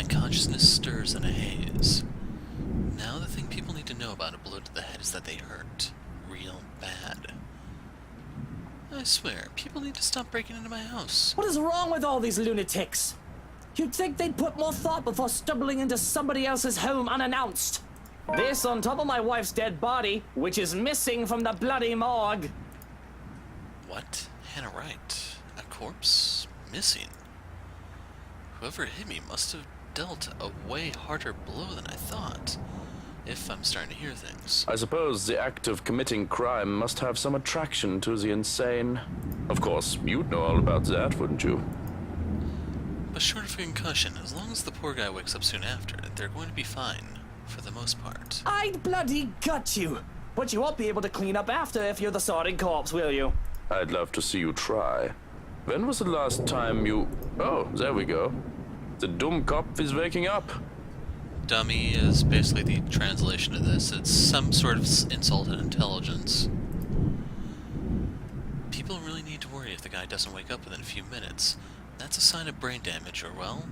My consciousness stirs in a haze. Now the thing people need to know about a blow to the head is that they hurt. Real bad. I swear, people need to stop breaking into my house. What is wrong with all these lunatics? You'd think they'd put more thought before stumbling into somebody else's home unannounced. This on top of my wife's dead body, which is missing from the bloody morgue. What? Hannah Wright? A corpse? Missing? Whoever hit me must have dealt a way harder blow than I thought, if I'm starting to hear things. I suppose the act of committing crime must have some attraction to the insane. Of course, you'd know all about that, wouldn't you? But short of a concussion, as long as the poor guy wakes up soon after, they're going to be fine, for the most part. I'd bloody gut you! But you won't be able to clean up after if you're the sorting corpse, will you? I'd love to see you try. When was the last time you... Oh, there we go. The dumb cop is waking up. Dummy is basically the translation of this. It's some sort of insult at intelligence. People really need to worry if the guy doesn't wake up within a few minutes. That's a sign of brain damage or, well,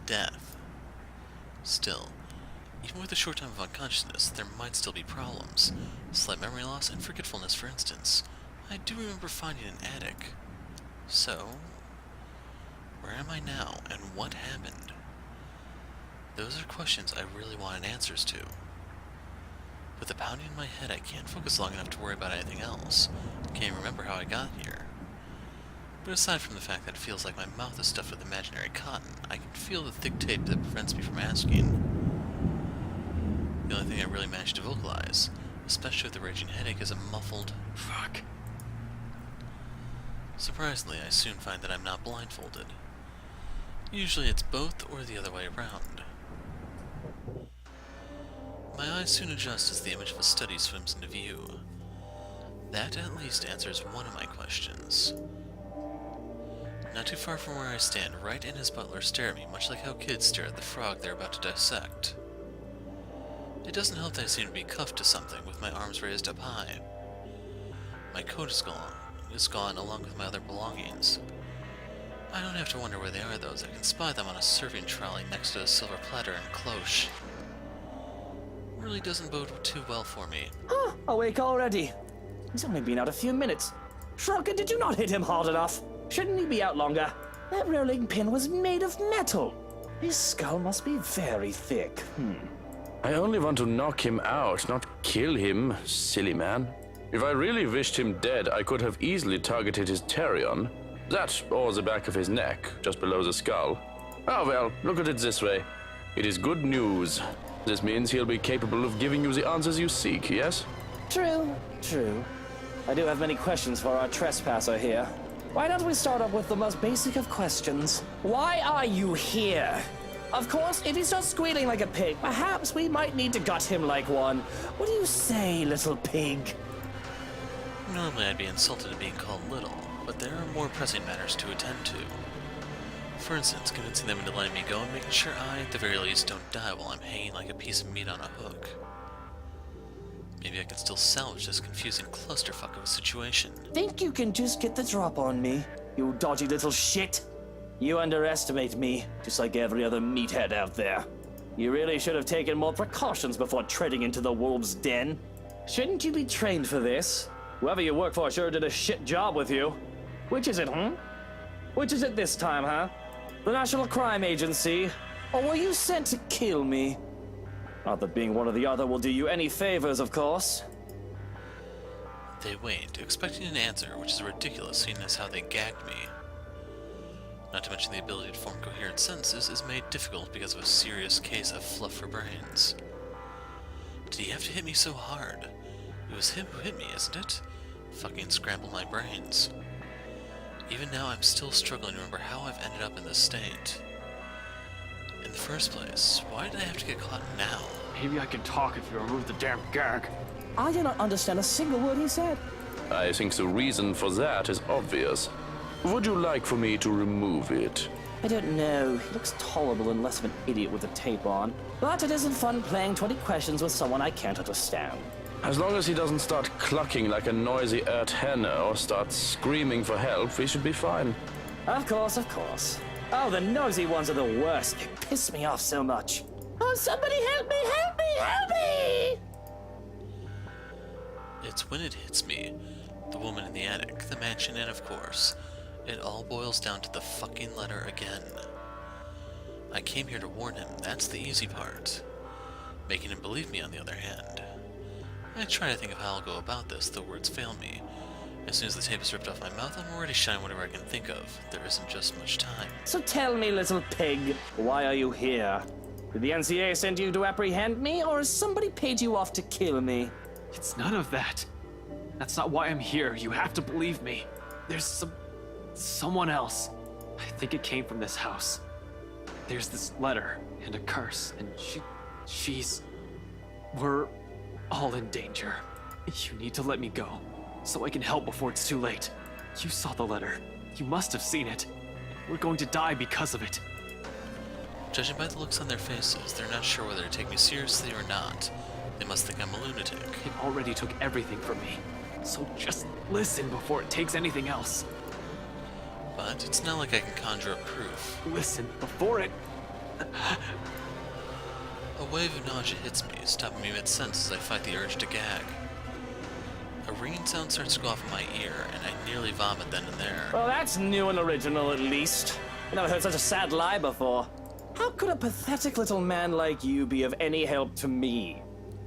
death. Still, even with a short time of unconsciousness, there might still be problems. Slight memory loss and forgetfulness, for instance. I do remember finding an attic. So, where am I now, and what happened? Those are questions I really wanted answers to. With the pounding in my head, I can't focus long enough to worry about anything else. Can't remember how I got here. But aside from the fact that it feels like my mouth is stuffed with imaginary cotton, I can feel the thick tape that prevents me from asking. The only thing I really managed to vocalize, especially with the raging headache, is a muffled fuck. Surprisingly, I soon find that I'm not blindfolded. Usually it's both or the other way around. My eyes soon adjust as the image of a study swims into view. That at least answers one of my questions. Not too far from where I stand, Wright and his butler stare at me, much like how kids stare at the frog they're about to dissect. It doesn't help that I seem to be cuffed to something, with my arms raised up high. My coat is gone along with my other belongings. I don't have to wonder where they are, though, as I can spy them on a serving trolley next to a silver platter and cloche. Really doesn't bode too well for me. Huh, awake already. He's only been out a few minutes. Shrunken, did you not hit him hard enough? Shouldn't he be out longer? That rolling pin was made of metal. His skull must be very thick. I only want to knock him out, not kill him, silly man. If I really wished him dead, I could have easily targeted his pterion. That, or the back of his neck, just below the skull. Oh well, look at it this way. It is good news. This means he'll be capable of giving you the answers you seek, yes? True, true. I do have many questions for our trespasser here. Why don't we start up with the most basic of questions? Why are you here? Of course, if he starts squealing like a pig, perhaps we might need to gut him like one. What do you say, little pig? Normally I'd be insulted at being called little, but there are more pressing matters to attend to. For instance, convincing them into letting me go and making sure I, at the very least, don't die while I'm hanging like a piece of meat on a hook. Maybe I can still salvage this confusing clusterfuck of a situation. Think you can just get the drop on me, you dodgy little shit? You underestimate me, just like every other meathead out there. You really should have taken more precautions before treading into the wolves' den. Shouldn't you be trained for this? Whoever you work for sure did a shit job with you. Which is it, Which is it this time, huh? The National Crime Agency? Or were you sent to kill me? Not that being one or the other will do you any favors, of course. They wait, expecting an answer, which is ridiculous seeing as how they gagged me. Not to mention the ability to form coherent sentences is made difficult because of a serious case of fluff for brains. Did he have to hit me so hard? It was him who hit me, isn't it? Fucking scramble my brains. Even now, I'm still struggling to remember how I've ended up in this state. In the first place, why did I have to get caught now? Maybe I can talk if you remove the damn gag. I do not understand a single word he said. I think the reason for that is obvious. Would you like for me to remove it? I don't know. He looks tolerable and less of an idiot with the tape on. But it isn't fun playing 20 questions with someone I can't understand. As long as he doesn't start clucking like a noisy earth hen or start screaming for help, we should be fine. Of course, of course. Oh, the nosy ones are the worst. They piss me off so much. Oh, somebody help me, help me, help me! It's when it hits me. The woman in the attic, the mansion, and of course, it all boils down to the fucking letter again. I came here to warn him, that's the easy part. Making him believe me, on the other hand. I try to think of how I'll go about this, though words fail me. As soon as the tape is ripped off my mouth, I'm already shouting whatever I can think of. There isn't just much time. So tell me, little pig, why are you here? Did the NCA send you to apprehend me, or has somebody paid you off to kill me? It's none of that. That's not why I'm here. You have to believe me. There's someone else. I think it came from this house. There's this letter and a curse, and we're all in danger. You need to let me go, so I can help before it's too late. You saw the letter. You must have seen it. We're going to die because of it. Judging by the looks on their faces, they're not sure whether to take me seriously or not. They must think I'm a lunatic. It already took everything from me, so just listen before it takes anything else. But it's not like I can conjure up proof. Listen before it... A wave of nausea hits me, stopping me mid-sentence as I fight the urge to gag. A ringing sound starts to go off in my ear, and I nearly vomit then and there. Well, that's new and original, at least. I never heard such a sad lie before. How could a pathetic little man like you be of any help to me?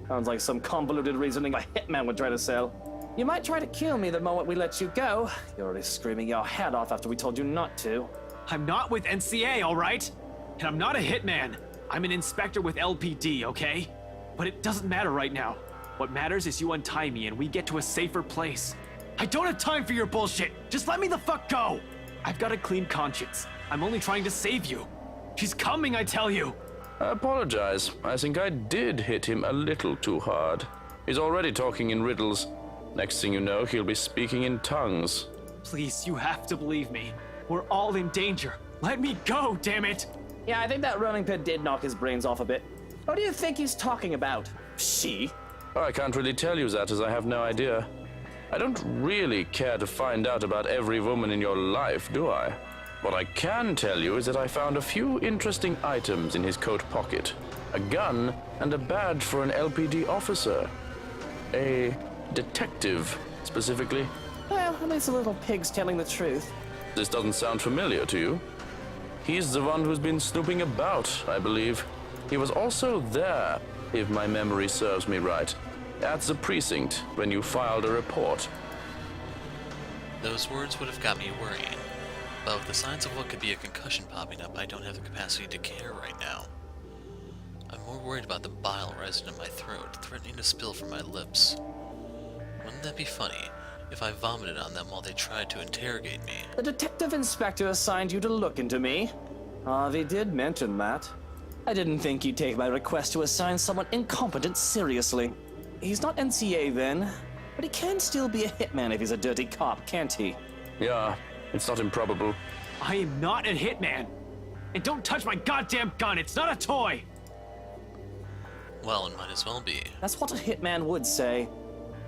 Sounds like some convoluted reasoning a hitman would try to sell. You might try to kill me the moment we let you go. You're already screaming your head off after we told you not to. I'm not with NCA, all right? And I'm not a hitman. I'm an inspector with LPD, okay? But it doesn't matter right now. What matters is you untie me and we get to a safer place. I don't have time for your bullshit. Just let me the fuck go. I've got a clean conscience. I'm only trying to save you. She's coming, I tell you. I apologize. I think I did hit him a little too hard. He's already talking in riddles. Next thing you know, he'll be speaking in tongues. Please, you have to believe me. We're all in danger. Let me go, damn it. Yeah, I think that running pit did knock his brains off a bit. What do you think he's talking about? She? I can't really tell you that, as I have no idea. I don't really care to find out about every woman in your life, do I? What I can tell you is that I found a few interesting items in his coat pocket. A gun and a badge for an LPD officer. A detective, specifically. Well, at least the little pig's telling the truth. This doesn't sound familiar to you. He's the one who's been snooping about, I believe. He was also there, if my memory serves me right, at the precinct when you filed a report. Those words would have got me worrying. But with the signs of what could be a concussion popping up, I don't have the capacity to care right now. I'm more worried about the bile rising in my throat, threatening to spill from my lips. Wouldn't that be funny if I vomited on them while they tried to interrogate me? The detective inspector assigned you to look into me. Harvey did mention that. I didn't think you'd take my request to assign someone incompetent seriously. He's not NCA then, but he can still be a hitman if he's a dirty cop, can't he? Yeah, it's not improbable. I am not a hitman. And don't touch my goddamn gun, it's not a toy! Well, it might as well be. That's what a hitman would say.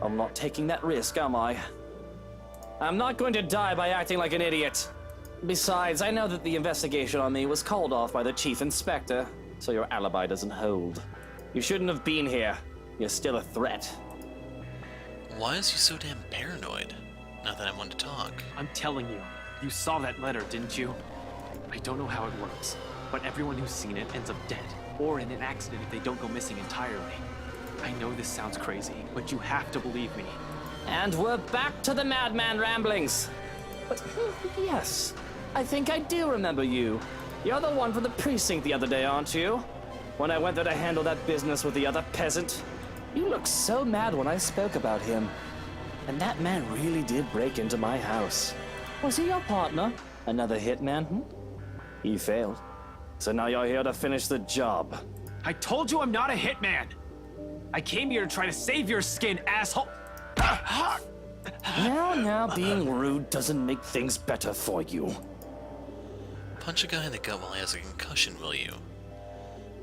I'm not taking that risk, am I? I'm not going to die by acting like an idiot. Besides, I know that the investigation on me was called off by the chief inspector, so your alibi doesn't hold. You shouldn't have been here. You're still a threat. Why is he so damn paranoid? Not that I want to talk. I'm telling you, you saw that letter, didn't you? I don't know how it works, but everyone who's seen it ends up dead, or in an accident if they don't go missing entirely. I know this sounds crazy, but you have to believe me. And we're back to the madman ramblings. But yes, I think I do remember you. You're the one from the precinct the other day, aren't you? When I went there to handle that business with the other peasant. You looked so mad when I spoke about him. And that man really did break into my house. Was he your partner? Another hitman, He failed. So now you're here to finish the job. I told you I'm not a hitman! I came here to try to save your skin, asshole! Now, being rude doesn't make things better for you. Punch a guy in the gut while he has a concussion, will you?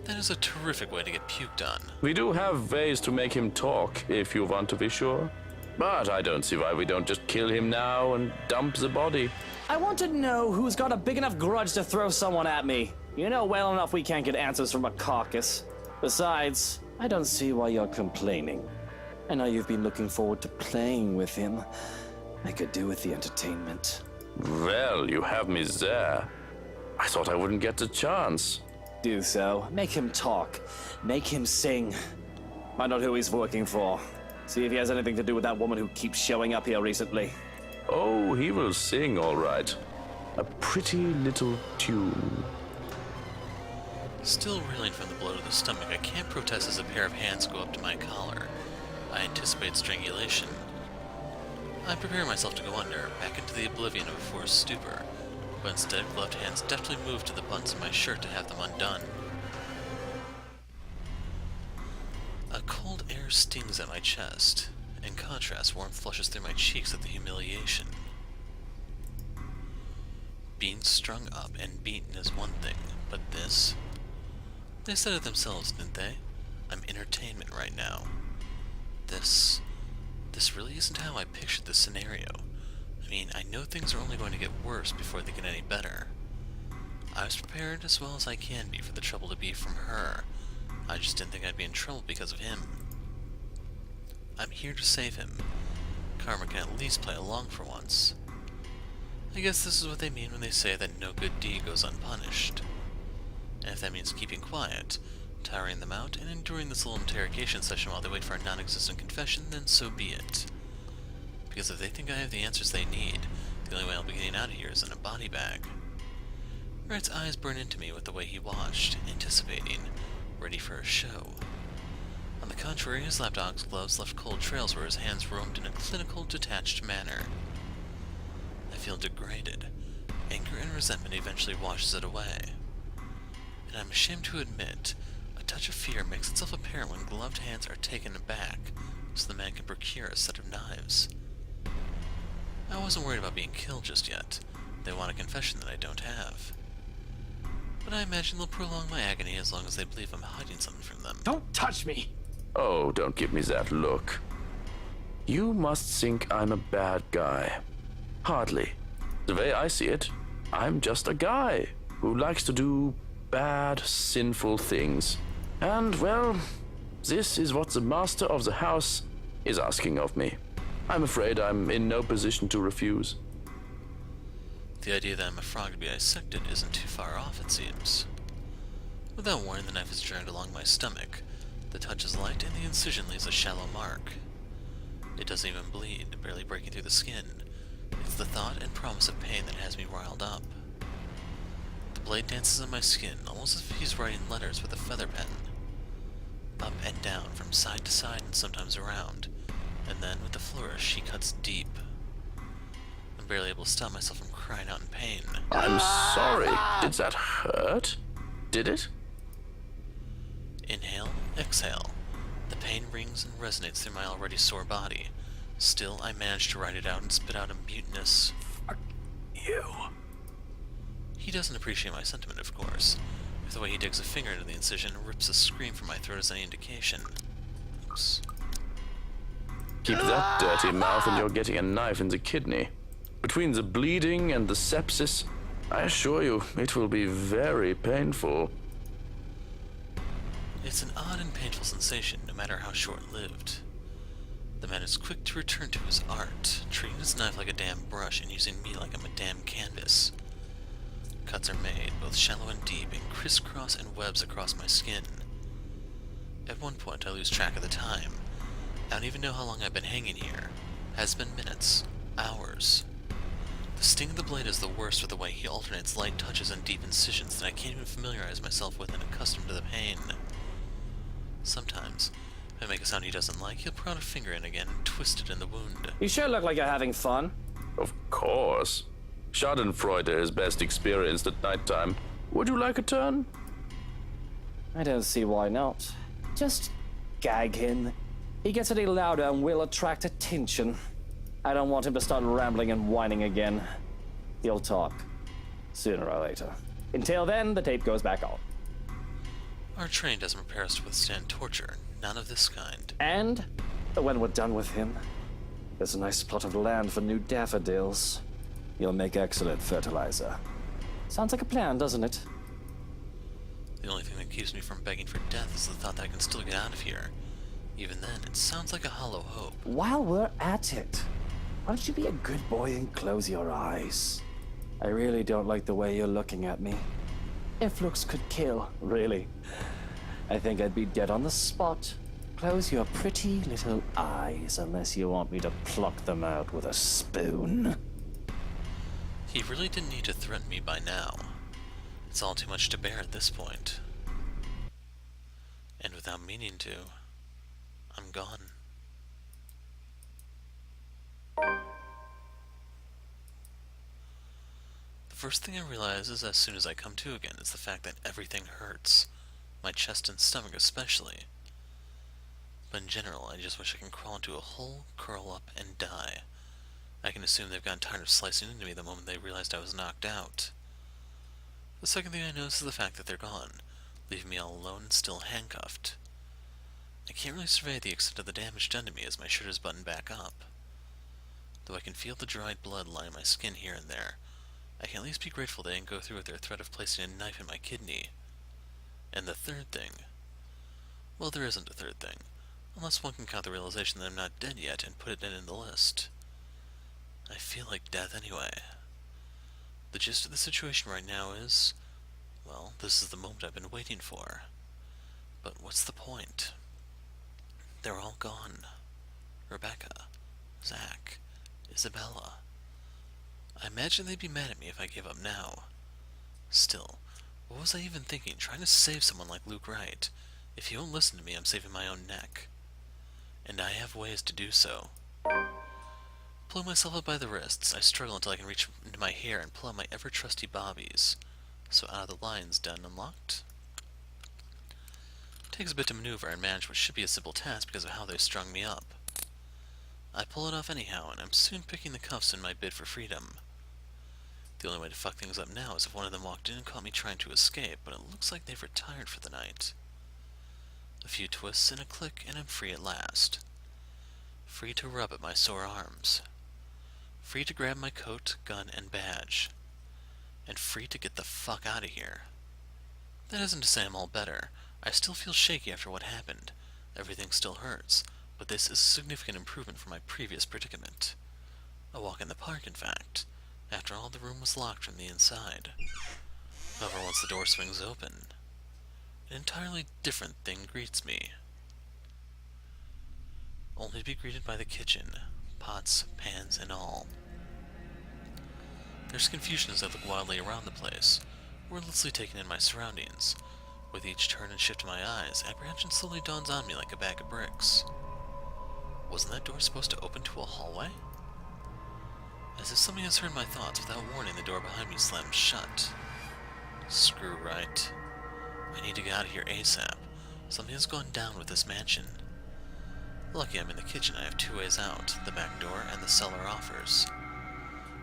That is a terrific way to get puked on. We do have ways to make him talk, if you want to be sure. But I don't see why we don't just kill him now and dump the body. I want to know who's got a big enough grudge to throw someone at me. You know well enough we can't get answers from a caucus. Besides, I don't see why you're complaining. I know you've been looking forward to playing with him. I could do with the entertainment. Well, you have me there. I thought I wouldn't get the chance. Do so. Make him talk. Make him sing. Find out who he's working for. See if he has anything to do with that woman who keeps showing up here recently. Oh, he will sing all right. A pretty little tune. Still reeling from the blow to the stomach, I can't protest as a pair of hands go up to my collar. I anticipate strangulation. I prepare myself to go under, back into the oblivion of a forced stupor, but instead gloved hands deftly move to the buttons of my shirt to have them undone. A cold air stings at my chest. In contrast, warmth flushes through my cheeks at the humiliation. Being strung up and beaten is one thing, but this? They said it themselves, didn't they? I'm entertainment right now. This really isn't how I pictured this scenario. I mean, I know things are only going to get worse before they get any better. I was prepared as well as I can be for the trouble to be from her. I just didn't think I'd be in trouble because of him. I'm here to save him. Karma can at least play along for once. I guess this is what they mean when they say that no good deed goes unpunished. And if that means keeping quiet, tiring them out, and enduring this little interrogation session while they wait for a non-existent confession, then so be it. Because if they think I have the answers they need, the only way I'll be getting out of here is in a body bag. Red's eyes burn into me with the way he watched, anticipating, ready for a show. On the contrary, his lapdog's gloves left cold trails where his hands roamed in a clinical, detached manner. I feel degraded. Anger and resentment eventually washes it away. And I'm ashamed to admit, a touch of fear makes itself apparent when gloved hands are taken aback, so the man can procure a set of knives. I wasn't worried about being killed just yet. They want a confession that I don't have. But I imagine they'll prolong my agony as long as they believe I'm hiding something from them. Don't touch me! Oh, don't give me that look. You must think I'm a bad guy. Hardly. The way I see it, I'm just a guy who likes to do bad, sinful things. And, well, this is what the master of the house is asking of me. I'm afraid I'm in no position to refuse. The idea that I'm a frog to be dissected isn't too far off, it seems. Without warning, the knife is dragged along my stomach. The touch is light, and the incision leaves a shallow mark. It doesn't even bleed, barely breaking through the skin. It's the thought and promise of pain that has me riled up. The blade dances on my skin, almost as if he's writing letters with a feather pen. Up and down, from side to side, and sometimes around. And then, with a flourish, she cuts deep. I'm barely able to stop myself from crying out in pain. I'm sorry. Did that hurt? Did it? Inhale, exhale. The pain rings and resonates through my already sore body. Still, I manage to write it out and spit out a mutinous, "Fuck you." He doesn't appreciate my sentiment, of course. If the way he digs a finger into the incision and rips a scream from my throat is any indication. Oops. Keep that dirty mouth and you're getting a knife in the kidney. Between the bleeding and the sepsis, I assure you, it will be very painful. It's an odd and painful sensation, no matter how short-lived. The man is quick to return to his art, treating his knife like a damn brush and using me like I'm a damn canvas. Cuts are made, both shallow and deep, and crisscross and webs across my skin. At one point, I lose track of the time. I don't even know how long I've been hanging here. Has been minutes, hours. The sting of the blade is the worst with the way he alternates light touches and deep incisions that I can't even familiarize myself with and accustom to the pain. Sometimes, if I make a sound he doesn't like, he'll put out a finger in again and twist it in the wound. You sure look like you're having fun. Of course. Schadenfreude is best experienced at nighttime. Would you like a turn? I don't see why not. Just gag him. He gets any louder and will attract attention. I don't want him to start rambling and whining again. He'll talk. Sooner or later. Until then, the tape goes back on. Our train doesn't prepare us to withstand torture. None of this kind. And when we're done with him, there's a nice plot of land for new daffodils. You'll make excellent fertilizer. Sounds like a plan, doesn't it? The only thing that keeps me from begging for death is the thought that I can still get out of here. Even then, it sounds like a hollow hope. While we're at it, why don't you be a good boy and close your eyes? I really don't like the way you're looking at me. If looks could kill, really, I think I'd be dead on the spot. Close your pretty little eyes unless you want me to pluck them out with a spoon. He really didn't need to threaten me by now. It's all too much to bear at this point. And without meaning to, I'm gone. The first thing I realize is as soon as I come to again is the fact that everything hurts. My chest and stomach especially. But in general, I just wish I can crawl into a hole, curl up, and die. I can assume they've gotten tired of slicing into me the moment they realized I was knocked out. The second thing I notice is the fact that they're gone, leaving me all alone and still handcuffed. I can't really survey the extent of the damage done to me as my shirt is buttoned back up. Though I can feel the dried blood lining my skin here and there, I can at least be grateful they didn't go through with their threat of placing a knife in my kidney. And the third thing... well, there isn't a third thing, unless one can count the realization that I'm not dead yet and put it in the list. I feel like death anyway. The gist of the situation right now is, well, this is the moment I've been waiting for. But what's the point? They're all gone. Rebecca, Zach, Isabella. I imagine they'd be mad at me if I gave up now. Still, what was I even thinking, trying to save someone like Luke Wright? If he won't listen to me, I'm saving my own neck. And I have ways to do so. Pulling myself up by the wrists, I struggle until I can reach into my hair and pull out my ever-trusty bobbies. So out of the lines done and locked. Takes a bit to maneuver and manage what should be a simple task because of how they strung me up. I pull it off anyhow, and I'm soon picking the cuffs in my bid for freedom. The only way to fuck things up now is if one of them walked in and caught me trying to escape, but it looks like they've retired for the night. A few twists and a click, and I'm free at last. Free to rub at my sore arms. Free to grab my coat, gun, and badge. And free to get the fuck out of here. That isn't to say I'm all better. I still feel shaky after what happened. Everything still hurts, but this is a significant improvement from my previous predicament. A walk in the park, in fact. After all, the room was locked from the inside. However, once the door swings open, an entirely different thing greets me. Only to be greeted by the kitchen, pots, pans, and all. There's confusion as I look wildly around the place, wordlessly taking in my surroundings. With each turn and shift of my eyes, apprehension slowly dawns on me like a bag of bricks. Wasn't that door supposed to open to a hallway? As if something has heard my thoughts, without warning, the door behind me slams shut. Screw right. I need to get out of here ASAP. Something has gone down with this mansion. Lucky I'm in the kitchen, I have two ways out, the back door and the cellar offers.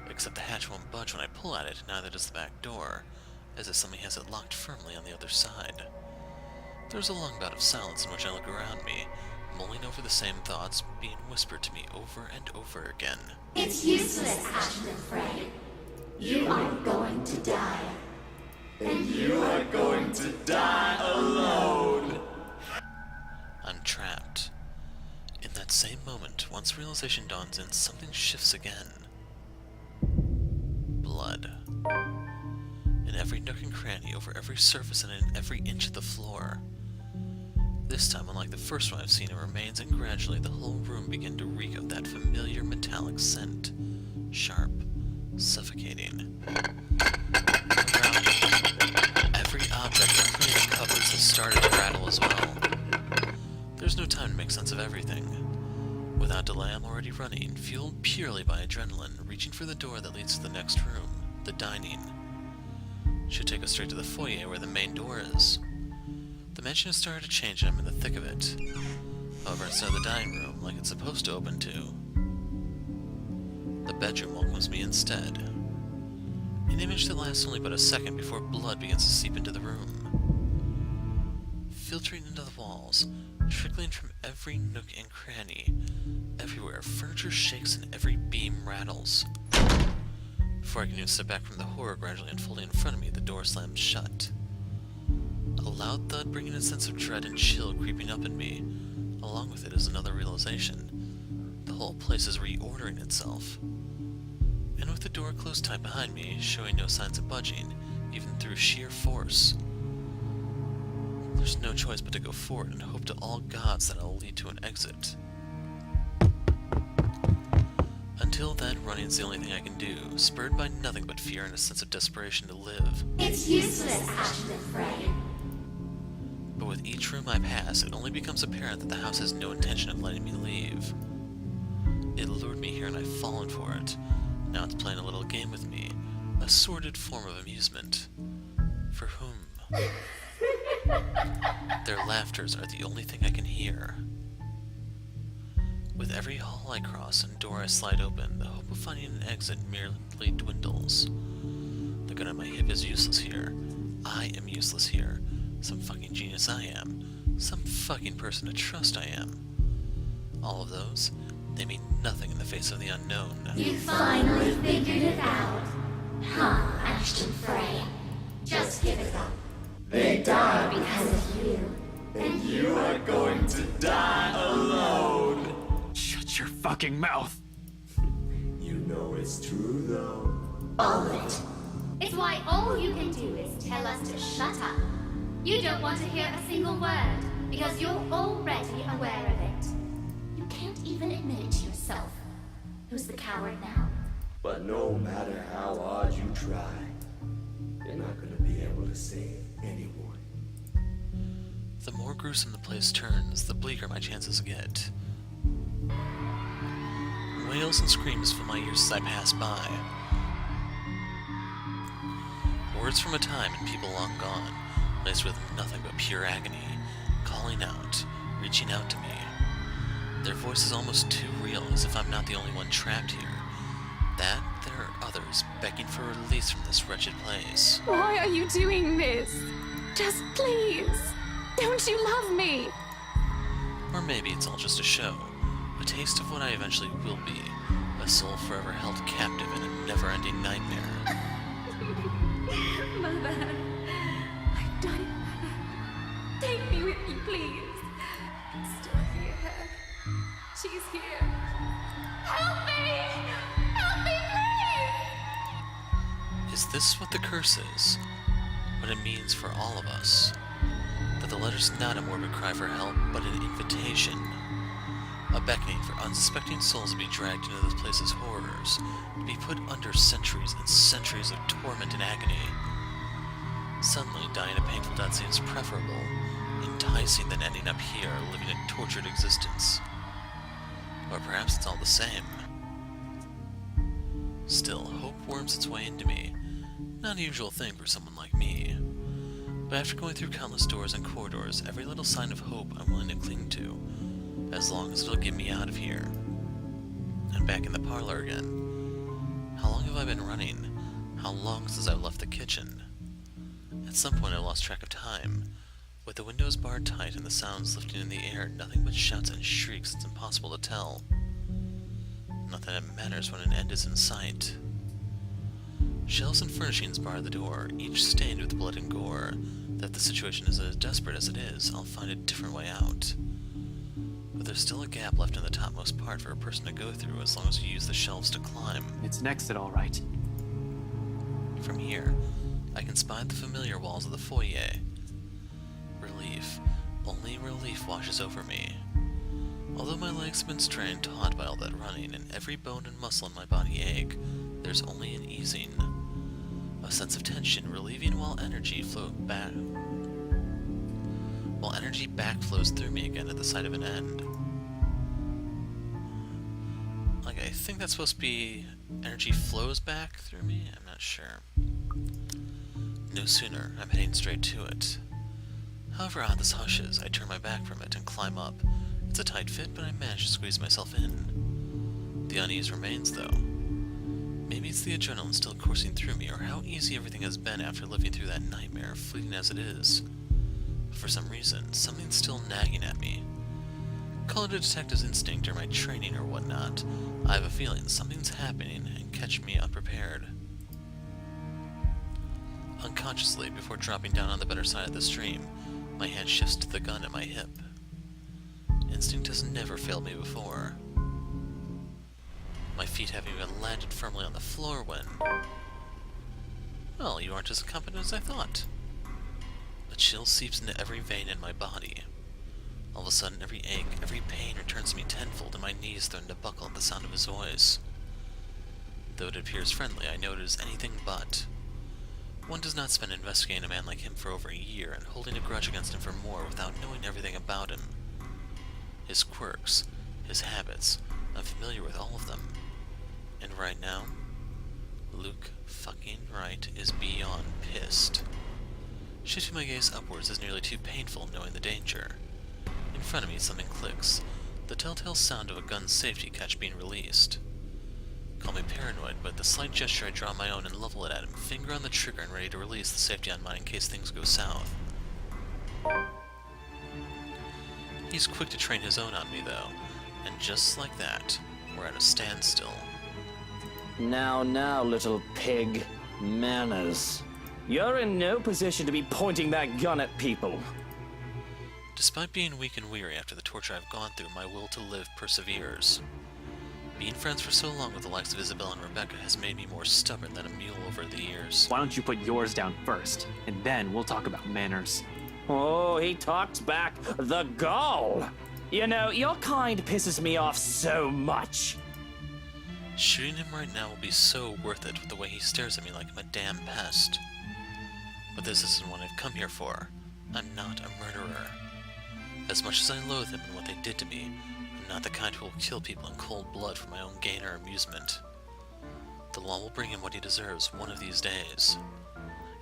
Except the hatch won't budge when I pull at it, neither does the back door, as if something has it locked firmly on the other side. There's a long bout of silence in which I look around me, mulling over the same thoughts being whispered to me over and over again. It's useless, Ashton Frey. You are going to die. And you are going to die alone. I'm trapped. In that same moment, once realization dawns in, something shifts again. Blood. In every nook and cranny, over every surface, and in every inch of the floor. This time, unlike the first one I've seen, it remains, and gradually the whole room began to reek of that familiar metallic scent. Sharp, suffocating. Around me, every object, including the cupboards, has started to rattle as well. There's no time to make sense of everything. Without delay, I'm already running, fueled purely by adrenaline, reaching for the door that leads to the next room, the dining. Should take us straight to the foyer where the main door is. The mansion has started to change and I'm in the thick of it. However, instead of the dining room, like it's supposed to open to, the bedroom welcomes me instead. An image that lasts only but a second before blood begins to seep into the room. Filtering into the walls, trickling from every nook and cranny. Everywhere, furniture shakes and every beam rattles. Before I can even step back from the horror gradually unfolding in front of me, the door slams shut. A loud thud bringing a sense of dread and chill creeping up in me. Along with it is another realization. The whole place is reordering itself. And with the door closed tight behind me, showing no signs of budging, even through sheer force, there's no choice but to go forward and hope to all gods that it'll lead to an exit. Until then, running's the only thing I can do, spurred by nothing but fear and a sense of desperation to live. It's useless, Ashton and Frey. But with each room I pass, it only becomes apparent that the house has no intention of letting me leave. It lured me here and I've fallen for it. Now it's playing a little game with me, a sordid form of amusement. For whom? Their laughters are the only thing I can hear. With every hall I cross and door I slide open, the hope of finding an exit merely dwindles. The gun on my hip is useless here. I am useless here. Some fucking genius I am. Some fucking person to trust I am. All of those, they mean nothing in the face of the unknown. You finally figured it out. Huh, Ashton Frey. Just give it up. They died because of you. And you are going to die alone. Shut your fucking mouth! You know it's true, though. All of it. It's why all you can do is tell us to shut up. You don't want to hear a single word, because you're already aware of it. You can't even admit it to yourself. Who's the coward now? But no matter how hard you try, you're not gonna be able to save anyone. The more gruesome the place turns, the bleaker my chances get. Wails and screams fill my ears as I pass by. Words from a time and people long gone, laced with nothing but pure agony, calling out, reaching out to me. Their voice is almost too real, as if I'm not the only one trapped here. That there are others begging for release from this wretched place. Why are you doing this? Just please. Don't you love me? Or maybe it's all just a show, a taste of what I eventually will be, a soul forever held captive in a never-ending nightmare. Mother. I've done it. Take me with you, please. I can still hear her. She's here. Help me! Help me, please! Is this what the curse is? What it means for all of us? That the letter's not a morbid cry for help, but an invitation. A beckoning for unsuspecting souls to be dragged into this place's horrors, to be put under centuries and centuries of torment and agony. Suddenly, dying a painful death seems preferable, enticing than ending up here, living a tortured existence. Or perhaps it's all the same. Still, hope worms its way into me. Not a usual thing for someone like me. But after going through countless doors and corridors, every little sign of hope I'm willing to cling to, as long as it'll get me out of here. And back in the parlor again. How long have I been running? How long since I left the kitchen? At some point I lost track of time. With the windows barred tight and the sounds lifting in the air, nothing but shouts and shrieks, it's impossible to tell. Not that it matters when an end is in sight. Shelves and furnishings bar the door, each stained with blood and gore. That the situation is as desperate as it is, I'll find a different way out. But there's still a gap left in the topmost part for a person to go through as long as you use the shelves to climb. It's an exit, all right. From here, I can spy the familiar walls of the foyer. Relief. Only relief washes over me. Although my legs have been strained taut by all that running, and every bone and muscle in my body ache, there's only an easing. A sense of tension relieving while energy backflows through me again at the sight of an end. Like, I think that's supposed to be energy flows back through me? I'm not sure. No sooner, I'm heading straight to it. However odd this hush is, I turn my back from it and climb up. It's a tight fit, but I manage to squeeze myself in. The unease remains, though. Maybe it's the adrenaline still coursing through me, or how easy everything has been after living through that nightmare, fleeting as it is. But for some reason, something's still nagging at me. Call it a detective's instinct or my training or whatnot. I have a feeling something's happening and catch me unprepared. Unconsciously, before dropping down on the better side of the stream, my hand shifts to the gun at my hip. Instinct has never failed me before. My feet haven't even landed firmly on the floor when... Well, you aren't as competent as I thought. A chill seeps into every vein in my body. All of a sudden, every ache, every pain returns to me tenfold, and my knees threaten to buckle at the sound of his voice. Though it appears friendly, I know it is anything but. One does not spend investigating a man like him for over a year and holding a grudge against him for more without knowing everything about him. His quirks, his habits, I'm familiar with all of them. And right now, Luke fucking Wright is beyond pissed. Shifting my gaze upwards is nearly too painful knowing the danger. In front of me, something clicks, the telltale sound of a gun's safety catch being released. Call me paranoid, but at the slight gesture I draw my own and level it at him, finger on the trigger and ready to release the safety on mine in case things go south. He's quick to train his own on me, though, and just like that, we're at a standstill. Now, little pig. Manners. You're in no position to be pointing that gun at people. Despite being weak and weary after the torture I've gone through, my will to live perseveres. Being friends for so long with the likes of Isabel and Rebecca has made me more stubborn than a mule over the years. Why don't you put yours down first, and then we'll talk about manners. Oh, he talks back. The gall! You know, your kind pisses me off so much. Shooting him right now will be so worth it with the way he stares at me like I'm a damn pest. But this isn't what I've come here for. I'm not a murderer. As much as I loathe him and what they did to me, I'm not the kind who will kill people in cold blood for my own gain or amusement. The law will bring him what he deserves one of these days.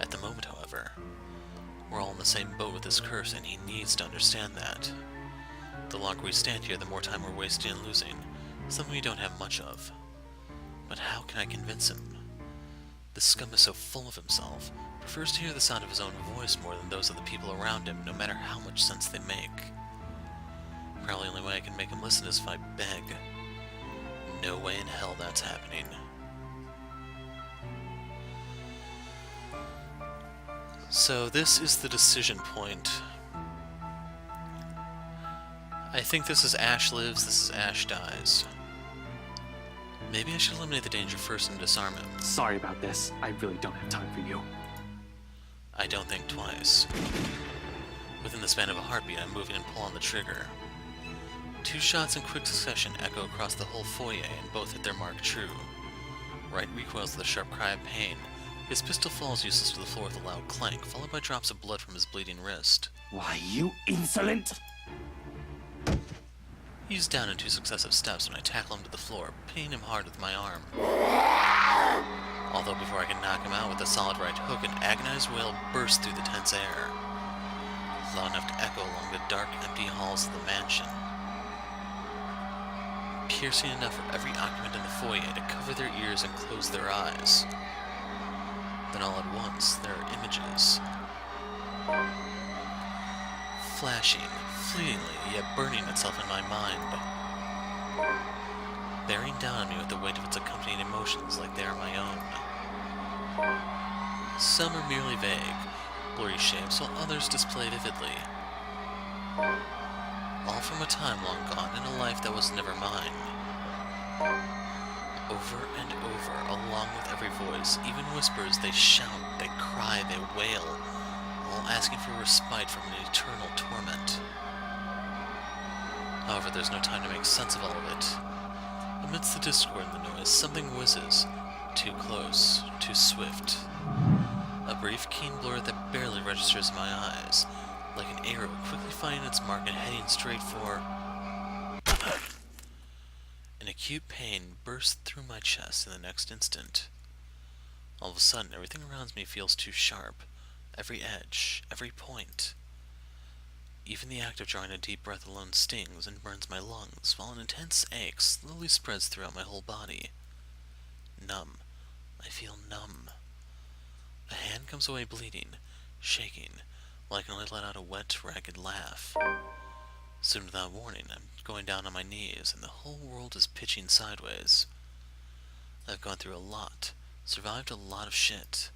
At the moment, however, we're all in the same boat with this curse, and he needs to understand that. The longer we stand here, the more time we're wasting and losing, something we don't have much of. But how can I convince him? This scum is so full of himself, prefers to hear the sound of his own voice more than those of the people around him, no matter how much sense they make. Probably the only way I can make him listen is if I beg. No way in hell that's happening. So this is the decision point. I think this is Ash lives, this is Ash dies. Maybe I should eliminate the danger first and disarm him. Sorry about this. I really don't have time for you. I don't think twice. Within the span of a heartbeat, I'm moving and pull on the trigger. 2 shots in quick succession echo across the whole foyer, and both hit their mark true. Wright recoils with a sharp cry of pain. His pistol falls useless to the floor with a loud clank, followed by drops of blood from his bleeding wrist. Why, you insolent! He's down in 2 successive steps when I tackle him to the floor, pinning him hard with my arm. Although before I can knock him out with a solid right hook, an agonized wail bursts through the tense air, loud enough to echo along the dark, empty halls of the mansion. Piercing enough for every occupant in the foyer to cover their ears and close their eyes. Then all at once, there are images. Flashing, fleetingly, yet burning itself in my mind. Bearing down on me with the weight of its accompanying emotions like they are my own. Some are merely vague, blurry shapes, while others display vividly. All from a time long gone in a life that was never mine. Over and over, along with every voice, even whispers, they shout, they cry, they wail, all asking for respite from an eternal torment. However, there's no time to make sense of all of it. Amidst the discord and the noise, something whizzes, too close, too swift. A brief, keen blur that barely registers in my eyes, like an arrow quickly finding its mark and heading straight for... An acute pain burst through my chest in the next instant. All of a sudden, everything around me feels too sharp. Every edge, every point. Even the act of drawing a deep breath alone stings and burns my lungs, while an intense ache slowly spreads throughout my whole body. Numb. I feel numb. A hand comes away bleeding, shaking, while I can only let out a wet, ragged laugh. Soon without warning, I'm going down on my knees, and the whole world is pitching sideways. I've gone through a lot, survived a lot of shit.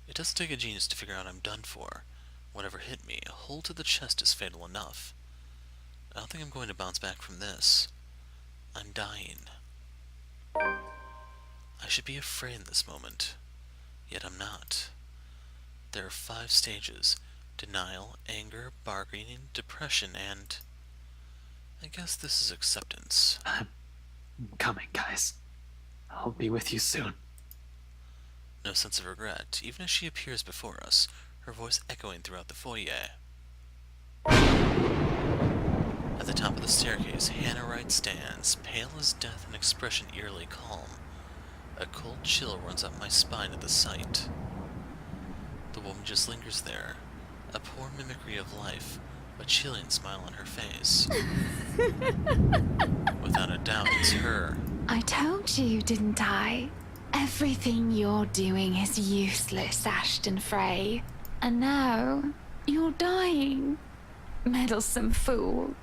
It doesn't take a genius to figure out I'm done for. Whatever hit me, a hole to the chest is fatal enough. I don't think I'm going to bounce back from this. I'm dying. I should be afraid in this moment, yet I'm not. There are 5 stages: denial, anger, bargaining, depression, and I guess this is acceptance. I'm coming, guys. I'll be with you soon. No sense of regret, even as she appears before us, her voice echoing throughout the foyer. At the top of the staircase, Hannah Wright stands, pale as death and expression eerily calm. A cold chill runs up my spine at the sight. The woman just lingers there, a poor mimicry of life, a chilling smile on her face. Without a doubt, it's her. I told you, didn't I? Everything you're doing is useless, Ashton Frey. And now, you're dying. Meddlesome fool.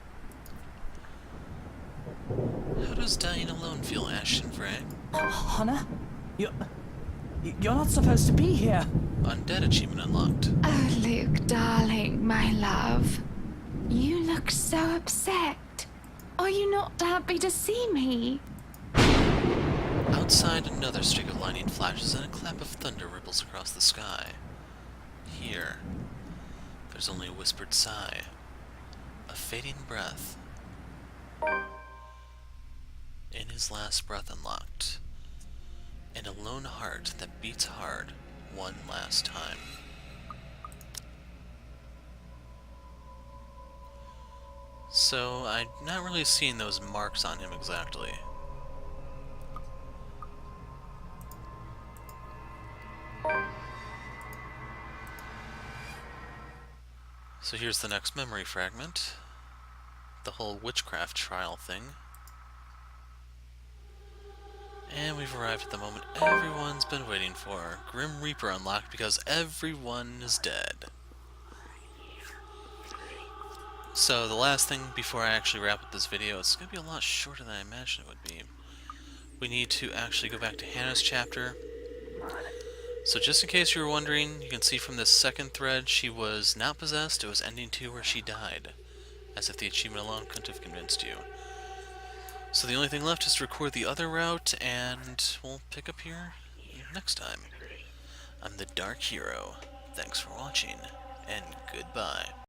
How does dying alone feel, Ashton Frey? Hannah? You're not supposed to be here. Undead achievement unlocked. Oh, Luke, darling, my love. You look so upset. Are you not happy to see me? Outside, another streak of lightning flashes and a clap of thunder ripples across the sky. Here, there's only a whispered sigh, a fading breath. In his last breath unlocked, and a lone heart that beats hard one last time. So, I'm not really seeing those marks on him exactly. So here's the next memory fragment. The whole witchcraft trial thing. And we've arrived at the moment everyone's been waiting for. Grim Reaper unlocked because everyone is dead. So the last thing before I actually wrap up this video, it's going to be a lot shorter than I imagined it would be. We need to actually go back to Hannah's chapter. So just in case you were wondering, you can see from this second thread she was not possessed, it was ending 2 where she died. As if the achievement alone couldn't have convinced you. So the only thing left is to record the other route, and we'll pick up here next time. I'm the Dark Hero. Thanks for watching, and goodbye.